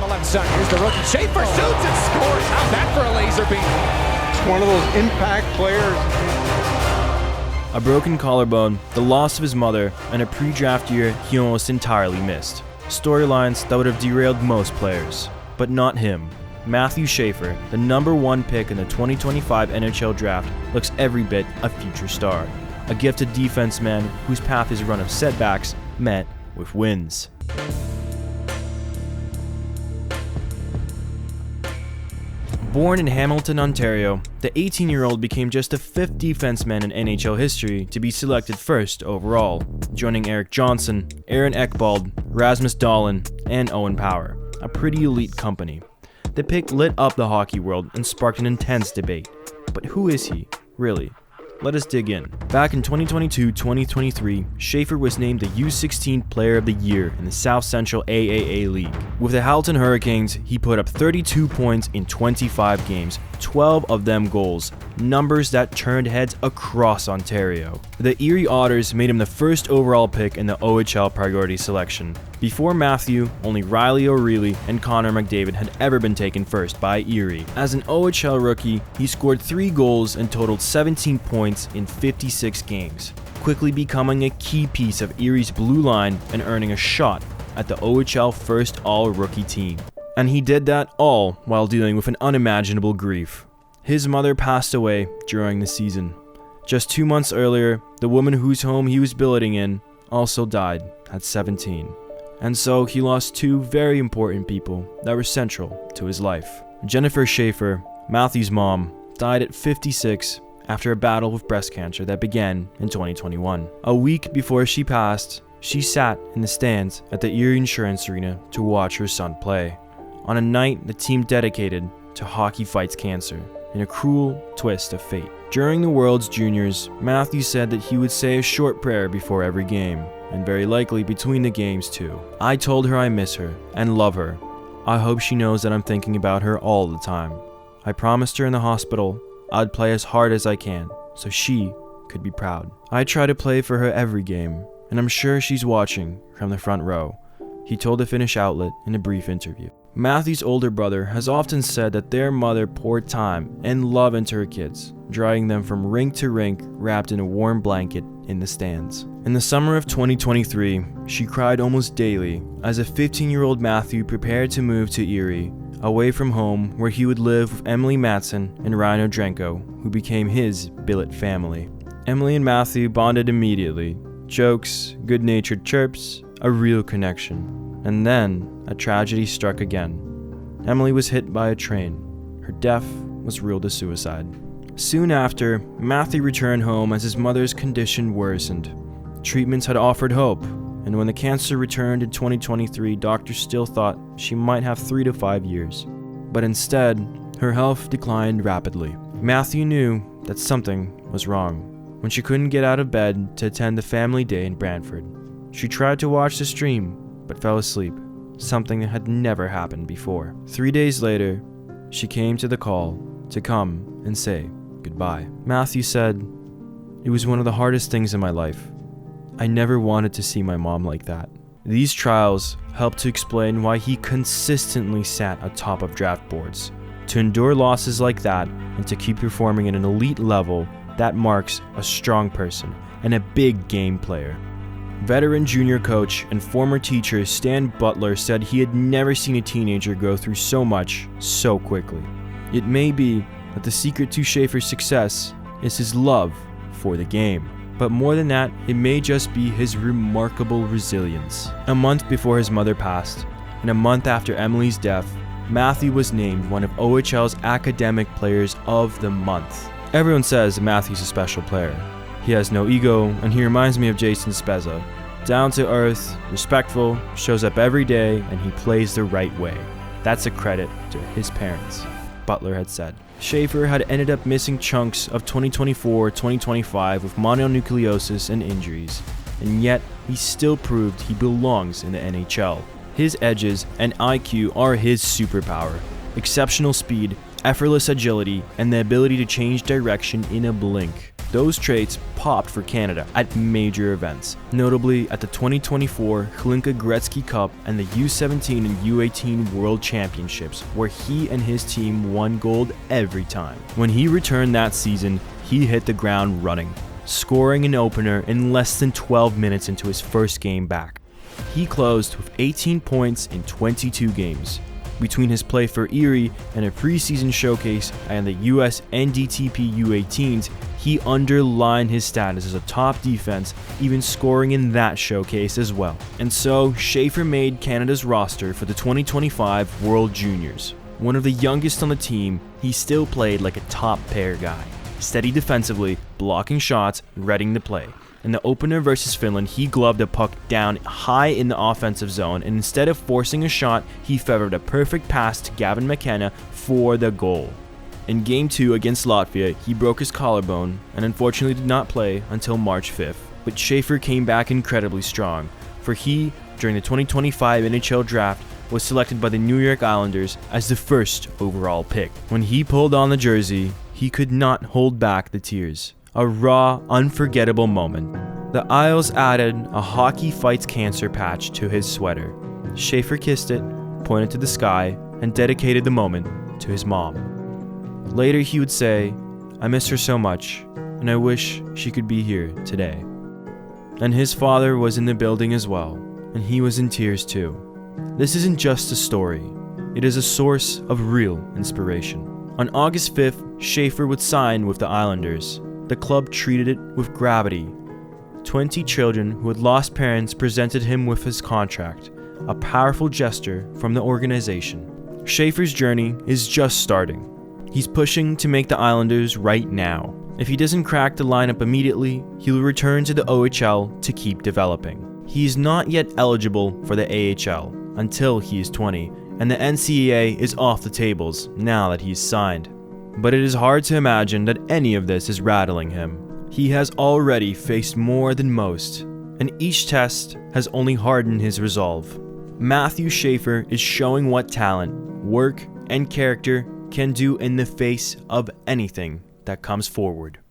the left side. Here's the rookie. Schaefer shoots and scores. How's that for a laser beam? It's one of those impact players. A broken collarbone, the loss of his mother, and a pre-draft year he almost entirely missed. Storylines that would have derailed most players. But not him. Matthew Schaefer, the #1 pick in the 2025 NHL Draft, looks every bit a future star. A gifted defenseman whose path is a run of setbacks met with wins. Born in Hamilton, Ontario, the 18-year-old became just the 5th defenseman in NHL history to be selected first overall, joining Erik Johnson, Aaron Ekblad, Rasmus Dahlin, and Owen Power, a pretty elite company. The pick lit up the hockey world and sparked an intense debate. But who is he, really? Let us dig in. Back in 2022-2023, Schaefer was named the U16 Player of the Year in the South Central AAA League. With the Hamilton Hurricanes, he put up 32 points in 25 games, 12 of them goals, numbers that turned heads across Ontario. The Erie Otters made him the first overall pick in the OHL priority selection. Before Matthew, only Riley O'Reilly and Connor McDavid had ever been taken first by Erie. As an OHL rookie, he scored 3 goals and totaled 17 points in 56 games, quickly becoming a key piece of Erie's blue line and earning a shot at the OHL first all-rookie team. And he did that all while dealing with an unimaginable grief. His mother passed away during the season. Just 2 months earlier, the woman whose home he was billeting in also died at 17. And so he lost 2 very important people that were central to his life. Jennifer Schaefer, Matthew's mom, died at 56 after a battle with breast cancer that began in 2021. A week before she passed, she sat in the stands at the Erie Insurance Arena to watch her son play, on a night the team dedicated to Hockey Fights Cancer, in a cruel twist of fate. During the World's Juniors, Matthew said that he would say a short prayer before every game, and very likely between the games too. I told her I miss her and love her. I hope she knows that I'm thinking about her all the time. I promised her in the hospital I'd play as hard as I can so she could be proud. I try to play for her every game, and I'm sure she's watching from the front row, he told the Finnish outlet in a brief interview. Matthew's older brother has often said that their mother poured time and love into her kids, drying them from rink to rink wrapped in a warm blanket in the stands. In the summer of 2023, she cried almost daily as a 15-year-old Matthew prepared to move to Erie, away from home where he would live with Emily Matson and Ryan Odrenko, who became his billet family. Emily and Matthew bonded immediately. Jokes, good-natured chirps, a real connection. And then, a tragedy struck again. Emily was hit by a train. Her death was ruled a suicide. Soon after, Matthew returned home as his mother's condition worsened. Treatments had offered hope, and when the cancer returned in 2023, doctors still thought she might have 3 to 5 years. But instead, her health declined rapidly. Matthew knew that something was wrong when she couldn't get out of bed to attend the family day in Brantford. She tried to watch the stream, but fell asleep, something that had never happened before. 3 days later, she came to the call to come and say goodbye. Matthew said, "It was one of the hardest things in my life. I never wanted to see my mom like that." These trials helped to explain why he consistently sat atop of draft boards. To endure losses like that and to keep performing at an elite level, that marks a strong person and a big game player. Veteran junior coach and former teacher Stan Butler said he had never seen a teenager go through so much so quickly. It may be that the secret to Schaefer's success is his love for the game. But more than that, it may just be his remarkable resilience. A month before his mother passed, and a month after Emily's death, Matthew was named one of OHL's Academic Players of the Month. Everyone says Matthew's a special player. He has no ego, and he reminds me of Jason Spezza. Down to earth, respectful, shows up every day, and he plays the right way. That's a credit to his parents, Butler had said. Schaefer had ended up missing chunks of 2024-2025 with mononucleosis and injuries, and yet he still proved he belongs in the NHL. His edges and IQ are his superpower. Exceptional speed, effortless agility, and the ability to change direction in a blink. Those traits popped for Canada at major events, notably at the 2024 Hlinka Gretzky Cup and the U17 and U18 World Championships, where he and his team won gold every time. When he returned that season, he hit the ground running, scoring an opener in less than 12 minutes into his first game back. He closed with 18 points in 22 games. Between his play for Erie and a preseason showcase and the US NDTP U18s, he underlined his status as a top defense, even scoring in that showcase as well. And so, Schaefer made Canada's roster for the 2025 World Juniors. One of the youngest on the team, he still played like a top pair guy. Steady defensively, blocking shots, readying to play. In the opener versus Finland, he gloved a puck down high in the offensive zone, and instead of forcing a shot, he feathered a perfect pass to Gavin McKenna for the goal. In Game 2 against Latvia, he broke his collarbone and unfortunately did not play until March 5th. But Schaefer came back incredibly strong, for he, during the 2025 NHL draft, was selected by the New York Islanders as the first overall pick. When he pulled on the jersey, he could not hold back the tears. A raw, unforgettable moment. The Isles added a Hockey Fights Cancer patch to his sweater. Schaefer kissed it, pointed to the sky, and dedicated the moment to his mom. Later he would say, "I miss her so much, and I wish she could be here today." And his father was in the building as well, and he was in tears too. This isn't just a story, it is a source of real inspiration. On August 5th, Schaefer would sign with the Islanders. The club treated it with gravity. 20 children who had lost parents presented him with his contract, a powerful gesture from the organization. Schaefer's journey is just starting. He's pushing to make the Islanders right now. If he doesn't crack the lineup immediately, he'll return to the OHL to keep developing. He is not yet eligible for the AHL until he is 20, and the NCAA is off the tables now that he's signed. But it is hard to imagine that any of this is rattling him. He has already faced more than most, and each test has only hardened his resolve. Matthew Schaefer is showing what talent, work, and character can do in the face of anything that comes forward.